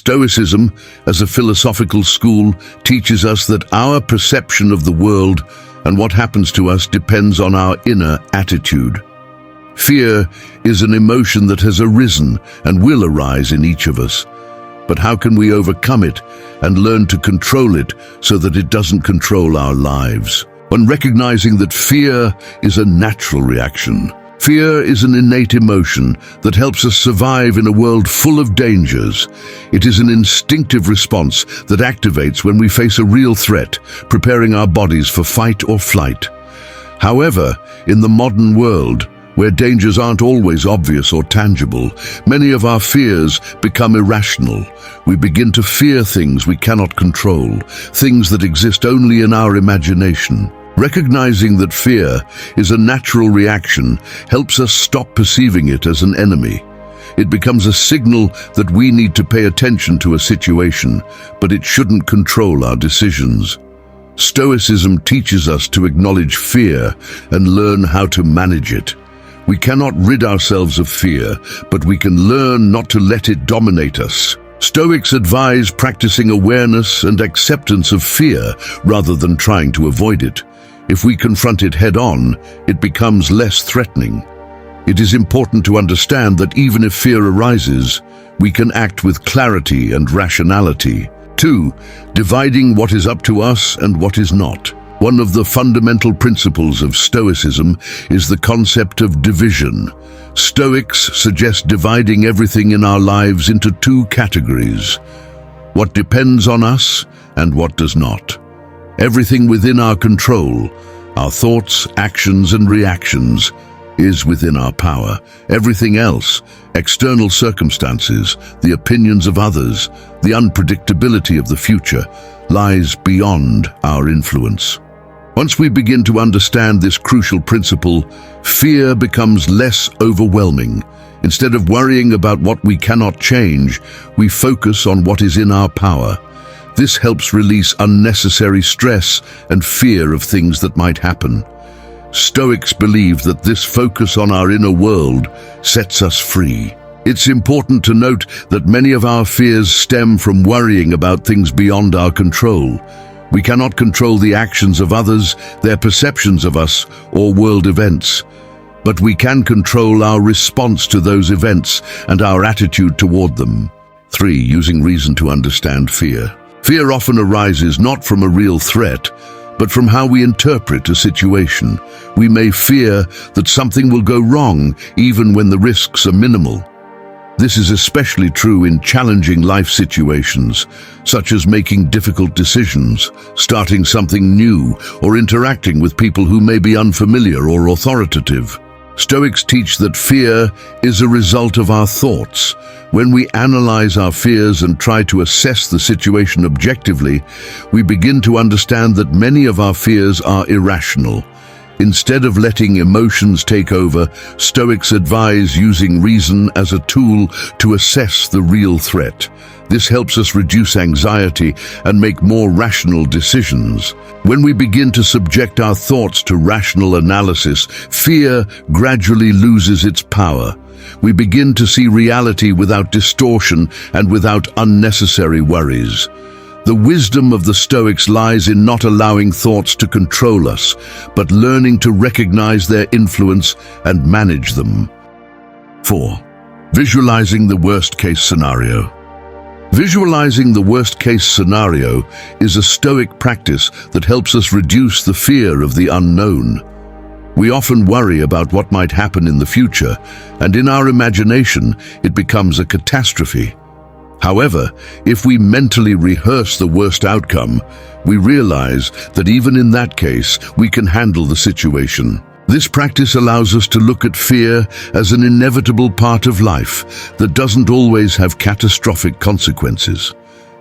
Stoicism, as a philosophical school, teaches us that our perception of the world and what happens to us depends on our inner attitude. Fear is an emotion that has arisen and will arise in each of us. But how can we overcome it and learn to control it so that it doesn't control our lives? When recognizing that fear is a natural reaction. Fear is an innate emotion that helps us survive in a world full of dangers. It is an instinctive response that activates when we face a real threat, preparing our bodies for fight or flight. However, in the modern world, where dangers aren't always obvious or tangible, many of our fears become irrational. We begin to fear things we cannot control, things that exist only in our imagination. Recognizing that fear is a natural reaction helps us stop perceiving it as an enemy. It becomes a signal that we need to pay attention to a situation, but it shouldn't control our decisions. Stoicism teaches us to acknowledge fear and learn how to manage it. We cannot rid ourselves of fear, but we can learn not to let it dominate us. Stoics advise practicing awareness and acceptance of fear rather than trying to avoid it. If we confront it head-on, it becomes less threatening. It is important to understand that even if fear arises, we can act with clarity and rationality. 2. Dividing what is up to us and what is not. One of the fundamental principles of Stoicism is the concept of division. Stoics suggest dividing everything in our lives into two categories: what depends on us and what does not. Everything within our control, our thoughts, actions, and reactions, is within our power. Everything else, external circumstances, the opinions of others, the unpredictability of the future, lies beyond our influence. Once we begin to understand this crucial principle, fear becomes less overwhelming. Instead of worrying about what we cannot change, we focus on what is in our power. This helps release unnecessary stress and fear of things that might happen. Stoics believe that this focus on our inner world sets us free. It's important to note that many of our fears stem from worrying about things beyond our control. We cannot control the actions of others, their perceptions of us, or world events. But we can control our response to those events and our attitude toward them. 3. Using reason to understand fear. Fear often arises not from a real threat, but from how we interpret a situation. We may fear that something will go wrong even when the risks are minimal. This is especially true in challenging life situations, such as making difficult decisions, starting something new, or interacting with people who may be unfamiliar or authoritative. Stoics teach that fear is a result of our thoughts. When we analyze our fears and try to assess the situation objectively, we begin to understand that many of our fears are irrational. Instead of letting emotions take over, Stoics advise using reason as a tool to assess the real threat. This helps us reduce anxiety and make more rational decisions. When we begin to subject our thoughts to rational analysis, fear gradually loses its power. We begin to see reality without distortion and without unnecessary worries. The wisdom of the Stoics lies in not allowing thoughts to control us, but learning to recognize their influence and manage them. 4. Visualizing the worst-case scenario. Visualizing the worst-case scenario is a Stoic practice that helps us reduce the fear of the unknown. We often worry about what might happen in the future, and in our imagination, it becomes a catastrophe. However, if we mentally rehearse the worst outcome, we realize that even in that case, we can handle the situation. This practice allows us to look at fear as an inevitable part of life that doesn't always have catastrophic consequences.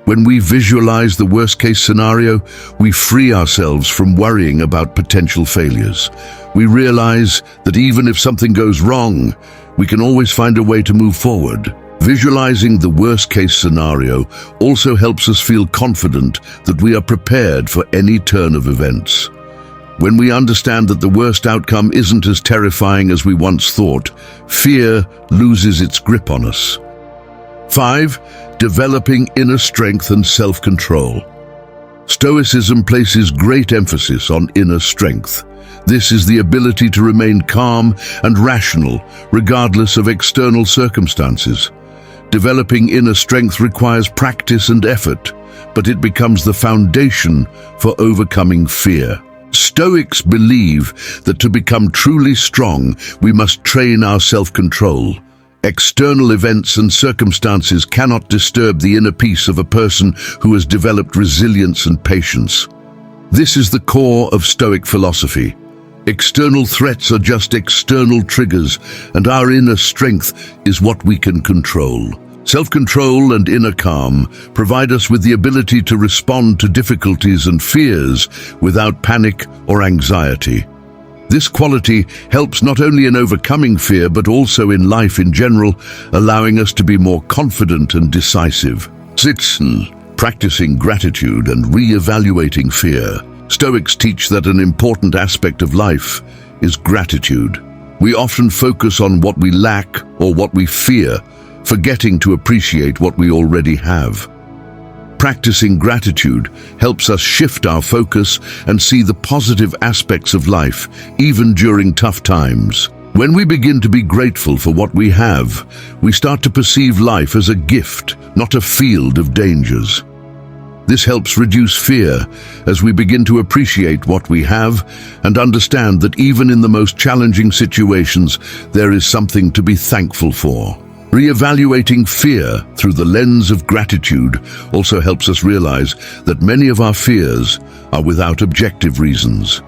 When we visualize the worst-case scenario, we free ourselves from worrying about potential failures. We realize that even if something goes wrong, we can always find a way to move forward. Visualizing the worst-case scenario also helps us feel confident that we are prepared for any turn of events. When we understand that the worst outcome isn't as terrifying as we once thought, fear loses its grip on us. 5. developing inner strength and self-control. Stoicism places great emphasis on inner strength. This is the ability to remain calm and rational, regardless of external circumstances. Developing inner strength requires practice and effort, but it becomes the foundation for overcoming fear. Stoics believe that to become truly strong, we must train our self-control. External events and circumstances cannot disturb the inner peace of a person who has developed resilience and patience. This is the core of Stoic philosophy. External threats are just external triggers, and our inner strength is what we can control. Self-control and inner calm provide us with the ability to respond to difficulties and fears without panic or anxiety. This quality helps not only in overcoming fear but also in life in general, allowing us to be more confident and decisive. Sitzen, practicing gratitude and re-evaluating fear. Stoics teach that an important aspect of life is gratitude. We often focus on what we lack or what we fear, forgetting to appreciate what we already have. Practicing gratitude helps us shift our focus and see the positive aspects of life, even during tough times. When we begin to be grateful for what we have, we start to perceive life as a gift, not a field of dangers. This helps reduce fear as we begin to appreciate what we have and understand that even in the most challenging situations, there is something to be thankful for. Re-evaluating fear through the lens of gratitude also helps us realize that many of our fears are without objective reasons.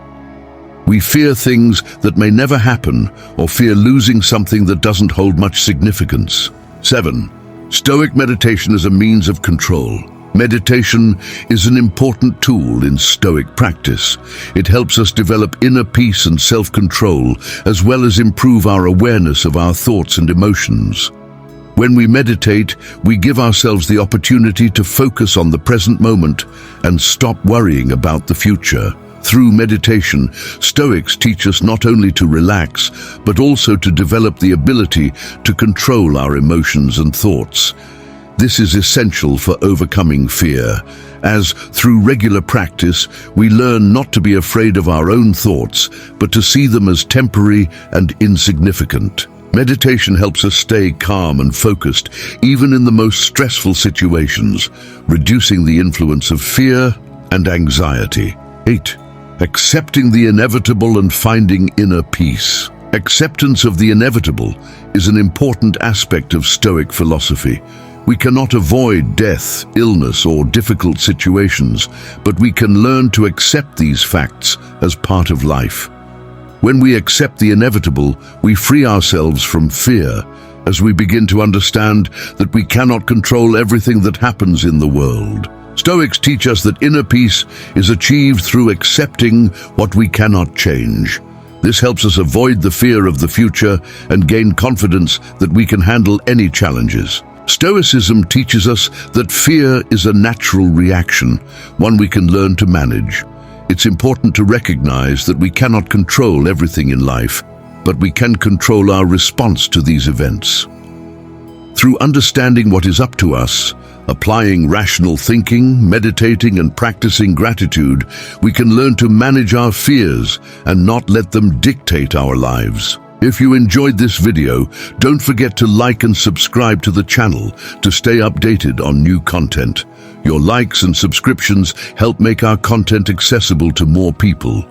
We fear things that may never happen or fear losing something that doesn't hold much significance. 7. Stoic meditation as a means of control. Meditation is an important tool in Stoic practice. It helps us develop inner peace and self-control, as well as improve our awareness of our thoughts and emotions. When we meditate, we give ourselves the opportunity to focus on the present moment and stop worrying about the future. Through meditation, Stoics teach us not only to relax, but also to develop the ability to control our emotions and thoughts. This is essential for overcoming fear, as through regular practice, we learn not to be afraid of our own thoughts, but to see them as temporary and insignificant. Meditation helps us stay calm and focused, even in the most stressful situations, reducing the influence of fear and anxiety. 8. Accepting the inevitable and finding inner peace. Acceptance of the inevitable is an important aspect of Stoic philosophy. We cannot avoid death, illness, or difficult situations, but we can learn to accept these facts as part of life. When we accept the inevitable, we free ourselves from fear, as we begin to understand that we cannot control everything that happens in the world. Stoics teach us that inner peace is achieved through accepting what we cannot change. This helps us avoid the fear of the future and gain confidence that we can handle any challenges. Stoicism teaches us that fear is a natural reaction, one we can learn to manage. It's important to recognize that we cannot control everything in life, but we can control our response to these events. Through understanding what is up to us, applying rational thinking, meditating, and practicing gratitude, we can learn to manage our fears and not let them dictate our lives. If you enjoyed this video, don't forget to like and subscribe to the channel to stay updated on new content. Your likes and subscriptions help make our content accessible to more people.